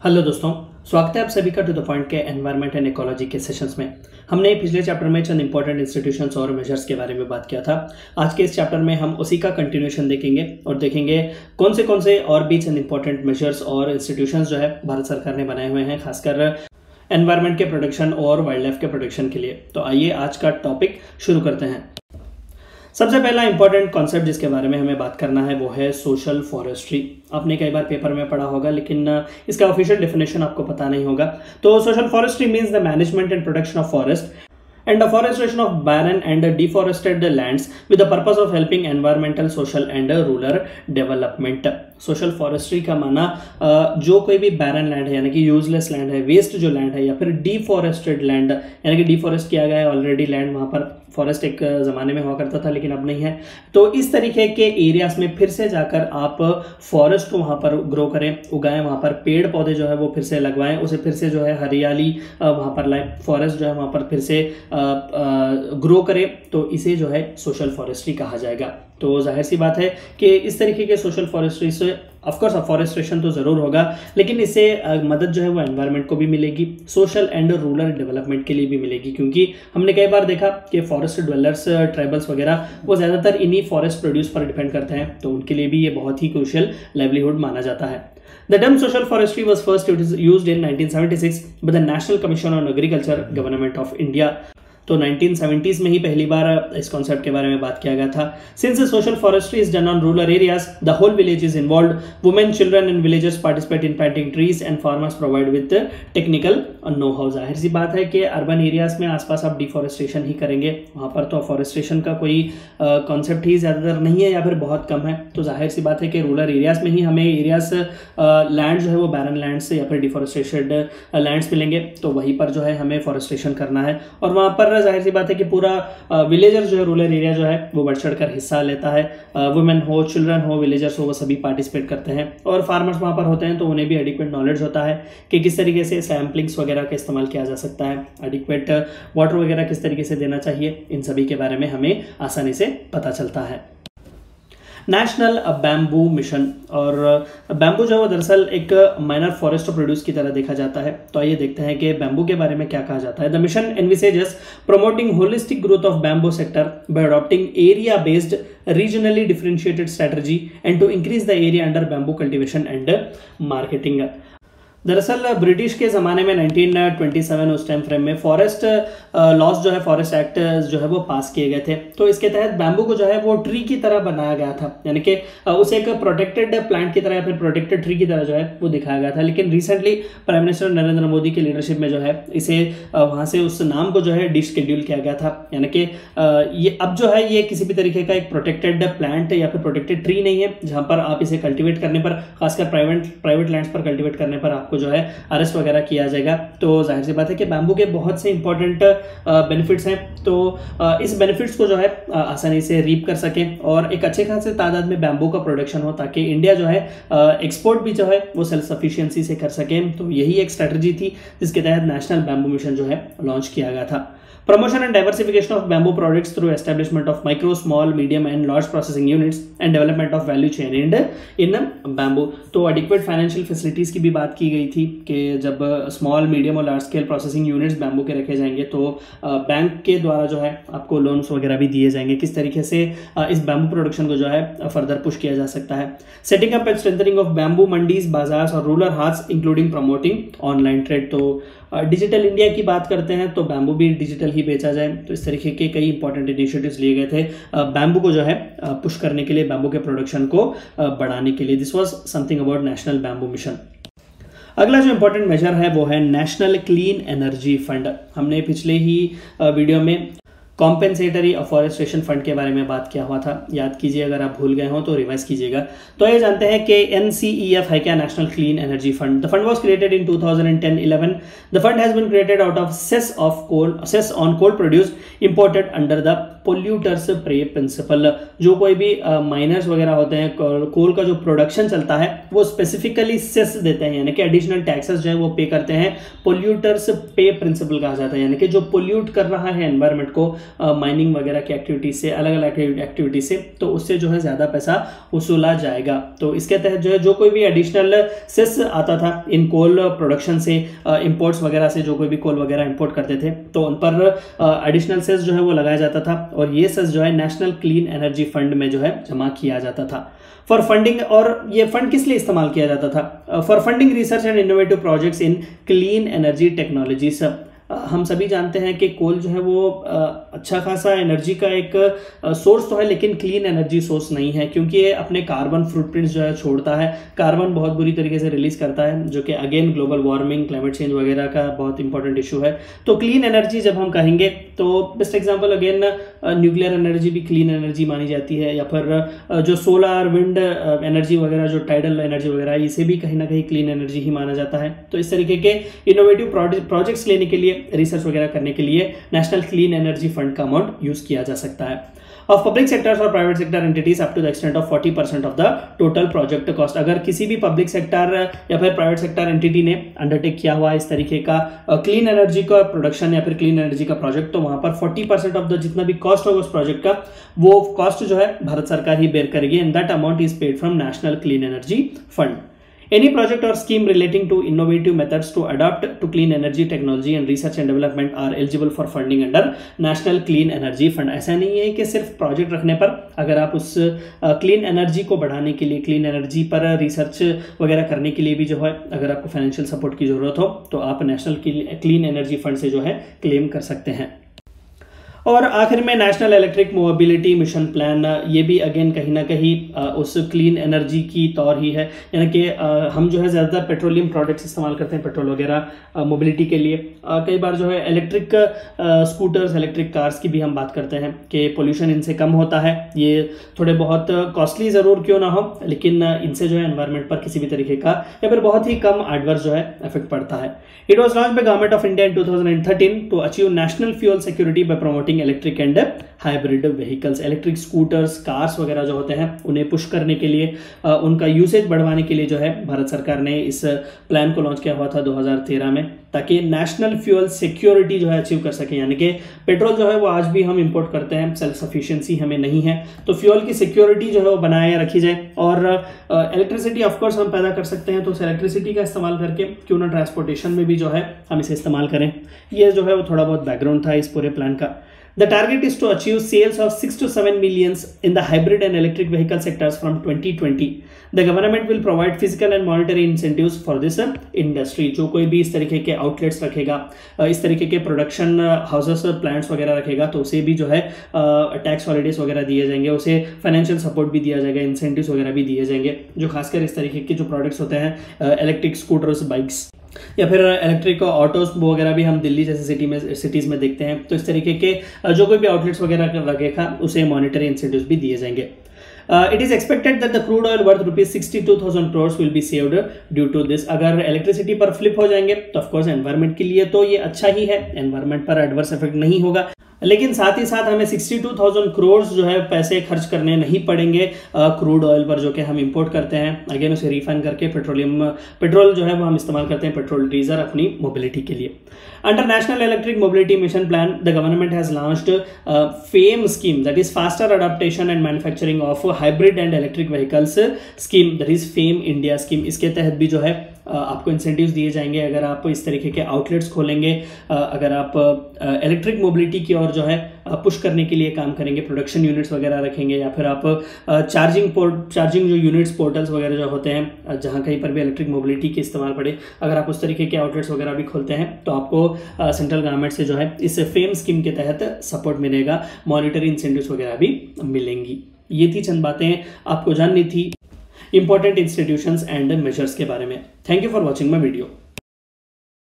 Hello दोस्तों, स्वागत है आप सभी का टू द पॉइंट के एनवायरनमेंट एंड इकोलॉजी के सेशंस में। हमने पिछले चैप्टर में चंद इंपॉर्टेंट इंस्टीट्यूशंस और मेजर्स के बारे में बात किया था। आज के इस चैप्टर में हम उसी का कंटिन्यूएशन देखेंगे और देखेंगे कौन से और भी चंद इंपॉर्टेंट मेजर्स और इंस्टीट्यूशंस जो है भारत सरकार ने बनाए हुए हैं, खासकर एनवायरनमेंट के प्रोटेक्शन और वाइल्ड लाइफ के प्रोटेक्शन के लिए। तो आइए आज का टॉपिक शुरू करते हैं। सबसे पहला इंपॉर्टेंट कॉन्सेप्ट जिसके बारे में हमें बात करना है वो है सोशल फॉरेस्ट्री। आपने कई बार पेपर में पढ़ा होगा, लेकिन इसका ऑफिशियल डेफिनेशन आपको पता नहीं होगा। तो social forestry means the management and protection of forest and afforestation of barren and deforested lands with the purpose of helping environmental, social and rural development। Social forestry का माना जो कोई भी बैरन लैंड है यानी कि यूजलेस लैंड है, waste जो लैंड है, या फिर डिफॉरेस्टेड लैंड यानी कि डिफॉरेस्ट किया गया है ऑलरेडी लैंड, वहाँ पर फॉरेस्ट एक ज़माने में हुआ करता था लेकिन अब नहीं है। तो इस तरीके के एरियाज में फिर से जाकर आप फॉरेस्ट को वहाँ पर ग्रो करें, उगाएं, वहाँ पर पेड़ पौधे जो है वो फिर से लगवाएं, उसे फिर से जो है हरियाली वहाँ पर लाइक फॉरेस्ट जो है वहाँ पर फिर से ग्रो करें, तो इसे जो है सोशल फॉरेस्ट्री कहा जाएगा। तो जाहिर सी बात है कि इस तरीके के सोशल फॉरेस्ट्री से ऑफकोर्स अफॉरेस्ट्रेशन तो ज़रूर होगा, लेकिन इससे मदद जो है वो एनवायरनमेंट को भी मिलेगी, सोशल एंड रूरल डेवलपमेंट के लिए भी मिलेगी। क्योंकि हमने कई बार देखा कि फॉरेस्ट ड्वेलर्स, ट्राइबल्स वगैरह वो ज़्यादातर इन्हीं फॉरेस्ट प्रोड्यूस पर डिपेंड करते हैं, तो उनके लिए भी ये बहुत ही क्रूशियल लाइवलीहुड माना जाता है। The term social forestry was first used in 1976 by the National Commission on Agriculture, Government of India। तो 1970s में ही पहली बार इस कॉन्सेप्ट के बारे में बात किया गया था। Since social forestry is done on rural areas, the whole village is involved, women, children and villagers participate in planting trees and farmers provide with technical know how. जाहिर सी बात है कि अर्बन एरियाज में आसपास आप डिफॉरेस्टेशन ही करेंगे, वहाँ पर तो अफॉरेस्ट्रेशन का कोई कॉन्सेप्ट ही ज़्यादातर नहीं है या फिर बहुत कम है। तो जाहिर सी बात है कि रूरल एरियाज में ही हमें एरियाज लैंड जो है वो बैरन लैंड से या फिर डिफॉरेस्टेड लैंड्स मिलेंगे, तो वहीं पर जो है हमें फॉरेस्ट्रेशन करना है। और वहाँ पर जाहिर सी बात है कि पूरा विलेजर जो है, रूरल एरिया जो है वो बढ़ चढ़ कर हिस्सा लेता है। वुमेन हो, चिल्ड्रन हो, विलेजर्स हो, वो सभी पार्टिसिपेट करते हैं। और फार्मर्स वहाँ पर होते हैं तो उन्हें भी एडिक्वेट नॉलेज होता है कि किस तरीके से सैम्पलिंग्स वगैरह का इस्तेमाल किया जा सकता है, एडिक्वेट वाटर वगैरह किस तरीके से देना चाहिए, इन सभी के बारे में हमें आसानी से पता चलता है। नेशनल बैम्बू मिशन, और बैम्बू जो है वो दरअसल एक माइनर फॉरेस्ट प्रोड्यूस की तरह देखा जाता है। तो आइए देखते हैं कि बैम्बू के बारे में क्या कहा जाता है। The mission envisages promoting holistic growth of bamboo sector by adopting area based regionally differentiated strategy and to increase the area under bamboo cultivation and marketing. दरअसल ब्रिटिश के ज़माने में 1927 उस टाइम फ्रेम में फॉरेस्ट लॉस जो है, forest act जो है वो पास किए गए थे। तो इसके तहत बैम्बू को जो है वो ट्री की तरह बनाया गया था, यानी कि उसे एक प्रोटेक्टेड प्लांट की तरह या फिर प्रोटेक्टेड ट्री की तरह जो है वो दिखाया गया था। लेकिन recently prime minister Narendra Modi की लीडरशिप में जो है इसे वहाँ से उस नाम को जो है डिशेड्यूल किया गया था, यानी कि ये अब जो है ये किसी भी तरीके का एक प्रोटेक्टेड प्लांट या फिर प्रोटेक्टेड ट्री नहीं है, जहाँ पर आप इसे कल्टिवेट करने पर, खासकर प्राइवेट लैंड्स पर कल्टिवेट करने पर को जो है अरेस्ट वगैरह किया जाएगा। तो जाहिर सी बात है कि बैम्बू के बहुत से इंपॉर्टेंट बेनिफिट्स हैं, तो इस बेनिफिट्स को जो है आसानी से रीप कर सकें और एक अच्छे खासे तादाद में बैम्बू का प्रोडक्शन हो, ताकि इंडिया जो है एक्सपोर्ट भी जो है वो सेल्फ सफिशिएंसी से कर सके। तो यही एक स्ट्रेटजी थी जिसके तहत नेशनल बैम्बू मिशन जो है लॉन्च किया गया था। Promotion and diversification of bamboo products through establishment of micro, small, medium and large processing units and development of value chain in bamboo। तो adequate financial facilities की भी बात की गई थी कि जब स्मॉल, मीडियम और large scale processing units bamboo के रखे जाएंगे तो बैंक के द्वारा जो है आपको लोन्स वगैरह भी दिए जाएंगे, किस तरीके से इस बैम्बू प्रोडक्शन को जो है फर्दर पुश किया जा सकता है। Setting up and strengthening of bamboo mandis, बाजार और rural hearts including promoting online trade. तो डिजिटल इंडिया की बात करते हैं तो बैम्बू भी डिजिटल ही बेचा जाए, तो इस तरीके के कई इंपॉर्टेंट इनिशिएटिव्स लिए गए थे बैम्बू को जो है पुश करने के लिए, बैम्बू के प्रोडक्शन को बढ़ाने के लिए। This was something about national bamboo mission. अगला जो इंपॉर्टेंट मेजर है वो है नेशनल क्लीन एनर्जी फंड। हमने पिछले ही वीडियो में कॉम्पेंसेटरी अफॉरेस्ट्रेशन फंड के बारे में बात किया हुआ था, याद कीजिए, अगर आप भूल गए हो तो रिवाइज कीजिएगा। तो ये जानते हैं कि NCEF है क्या, national clean energy fund. The fund was created in 2010-11। The fund has been created out of cess on coal produced imported under the polluters pay principle. जो कोई भी माइनर्स वगैरह होते हैं, कोल का जो प्रोडक्शन चलता है वो स्पेसिफिकली सेस देते हैं, यानी कि एडिशनल टैक्सेस जो है वो पे करते हैं। पोल्यूटर्स पे प्रिंसिपल कहा जाता है, यानी कि जो पोल्यूट कर रहा है एनवायरनमेंट को माइनिंग वगैरह की एक्टिविटी से, अलग अलग एक्टिविटी से, तो उससे जो है ज़्यादा पैसा वसूला जाएगा। तो इसके तहत जो है जो कोई भी एडिशनल सेस आता था इन कोल प्रोडक्शन से, इंपोर्ट्स वगैरह से, जो कोई भी कोल वगैरह इंपोर्ट करते थे तो उन पर एडिशनल सेस जो है वो लगाया जाता था, और ये सेस जो है नेशनल क्लीन एनर्जी फंड में जो है जमा किया जाता था फॉर फंडिंग। और ये फंड किस लिए इस्तेमाल किया जाता था? For funding research and innovative projects in clean energy technologies. हम सभी जानते हैं कि कोल जो है वो अच्छा खासा एनर्जी का एक सोर्स तो है, लेकिन क्लीन एनर्जी सोर्स नहीं है, क्योंकि ये अपने कार्बन फुटप्रिंट्स जो है छोड़ता है, कार्बन बहुत बुरी तरीके से रिलीज करता है, जो कि again global warming, climate change वगैरह का बहुत इंपॉर्टेंट इशू है। तो क्लीन एनर्जी जब हम कहेंगे तो best example again nuclear energy भी क्लीन एनर्जी मानी जाती है, या फिर जो सोलर विंड एनर्जी वगैरह, जो टाइडल एनर्जी वगैरह, इसे भी कहीं ना कहीं क्लीन एनर्जी ही माना जाता है। तो इस तरीके के इनोवेटिव प्रोजेक्ट्स लेने के लिए, रिसर्च वगैरह करने के लिए नेशनल क्लीन एनर्जी फंड का अमाउंट यूज किया जा सकता है। ऑफ पब्लिक सेक्टर्स और private sector entities up to the extent of 40% of the total project cost. अगर किसी भी पब्लिक सेक्टर या फिर प्राइवेट सेक्टर एंटिटी ने अंडरटेक किया हुआ इस तरीके का क्लीन एनर्जी का प्रोडक्शन या फिर क्लीन एनर्जी का प्रोजेक्ट, तो वहां पर 40% ऑफ द जितना भी कॉस्ट होगा उस प्रोजेक्ट का, वो कॉस्ट जो है भारत सरकार ही बेयर करेगी, and that amount is paid from national clean energy fund. Any project or scheme relating to innovative methods to adapt to clean energy technology and research and development are eligible for funding under National Clean Energy Fund। ऐसा नहीं है कि सिर्फ project रखने पर, अगर आप उस क्लीन एनर्जी को बढ़ाने के लिए, क्लीन एनर्जी पर रिसर्च वगैरह करने के लिए भी जो है अगर आपको फाइनेंशियल सपोर्ट की जरूरत हो, तो आप नेशनल क्लीन एनर्जी फंड से जो है क्लेम कर सकते हैं। और आखिर में national electric mobility mission plan, ये भी अगेन कहीं ना कहीं उस क्लीन एनर्जी की तौर ही है, यानी कि हम जो है ज़्यादातर पेट्रोलियम प्रोडक्ट्स इस्तेमाल करते हैं पेट्रोल वगैरह मोबिलिटी के लिए। कई बार जो है इलेक्ट्रिक स्कूटर्स, इलेक्ट्रिक कार्स की भी हम बात करते हैं कि पोल्यूशन इनसे कम होता है। ये थोड़े बहुत कॉस्टली ज़रूर क्यों ना हो, लेकिन इनसे जो है एनवायरनमेंट पर किसी भी तरीके का या फिर बहुत ही कम एडवर्स जो है इफेक्ट पड़ता है। It was launch by government of India in 2013 to achieve national fuel security by promoting electric and hybrid vehicles. Electric scooters, cars वगैरह जो होते हैं उन्हें पुश करने के लिए, उनका यूसेज बढ़वाने के लिए जो है भारत सरकार ने इस प्लान को लॉन्च किया हुआ था 2013 में, ताकि नेशनल फ्यूल सिक्योरिटी जो है अचीव कर सके। यानी कि पेट्रोल जो है वो आज भी हम इंपोर्ट करते हैं, सेल्फ सफिशिएंसी हमें नहीं है, तो फ्यूल की सिक्योरिटी जो है वो बनाए रखी जाए। और इलेक्ट्रिसिटी ऑफकोर्स हम पैदा कर सकते हैं, तो उस इलेक्ट्रिसिटी का इस्तेमाल करके क्यों ना ट्रांसपोर्टेशन में भी जो है हम इसे इस्तेमाल करें। ये जो है वो थोड़ा बहुत बैकग्राउंड था इस पूरे प्लान का। The target is to achieve sales of 6 to 7 millions in the hybrid and electric vehicle sectors from 2020. The government will provide physical and monetary incentives for this industry। जो कोई भी इस तरीके के आउटलेट्स रखेगा, इस तरीके के प्रोडक्शन हाउसेस, प्लांट्स वगैरह रखेगा, तो उसे भी जो है टैक्स हॉलीडेज वगैरह दिए जाएंगे, उसे फाइनेंशियल सपोर्ट भी दिया जाएगा, इंसेंटिव्स वगैरह भी दिए जाएंगे, जो खासकर इस तरीके के जो प्रोडक्ट्स होते हैं, इलेक्ट्रिक स्कूटर्स, बाइक्स या फिर इलेक्ट्रिक ऑटोज वगैरह भी हम दिल्ली जैसे सिटीज़ में देखते हैं। तो इस तरीके के जो कोई भी आउटलेट्स वगैरह लगेगा उसे मॉनिटरी इंसेंटिव्स भी दिए जाएंगे। It is expected that the crude oil worth rupees 62,000 crores will be saved due to this। अगर इलेक्ट्रिसिटी पर फ्लिप हो जाएंगे तो ऑफकोर्स एनवायरनमेंट के लिए तो ये अच्छा ही है, एनवायरनमेंट पर एडवर्स इफेक्ट नहीं होगा, लेकिन साथ ही साथ हमें 62,000 करोड़ जो है पैसे खर्च करने नहीं पड़ेंगे क्रूड ऑयल पर, जो कि हम इंपोर्ट करते हैं। अगेन उसे रिफाइन करके पेट्रोल जो है वो हम इस्तेमाल करते हैं पेट्रोल डीजल अपनी मोबिलिटी के लिए। Under national electric mobility mission plan, the government has launched fame scheme, that is faster adaptation and manufacturing of hybrid and electric vehicles scheme, that is fame India scheme. इसके तहत भी जो है आपको incentives दिए जाएंगे अगर आप इस तरीके के आउटलेट्स खोलेंगे, अगर आप इलेक्ट्रिक मोबिलिटी की ओर जो है पुश करने के लिए काम करेंगे, प्रोडक्शन यूनिट्स वगैरह रखेंगे, या फिर आप चार्जिंग जो यूनिट्स, पोर्टल्स वगैरह जो होते हैं, जहां कहीं पर भी इलेक्ट्रिक मोबिलिटी के इस्तेमाल पड़े, अगर आप उस तरीके के आउटलेट्स वगैरह भी खोलते हैं तो आपको सेंट्रल गवर्नमेंट से जो है इस फेम स्कीम के तहत सपोर्ट मिलेगा, मॉनिटरी इंसेंटिव्स वगैरह भी मिलेंगी। ये थी चंद बातें आपको जाननी थी इंपॉर्टेंट इंस्टीट्यूशंस एंड मेजर्स के बारे में। Thank you for watching my video.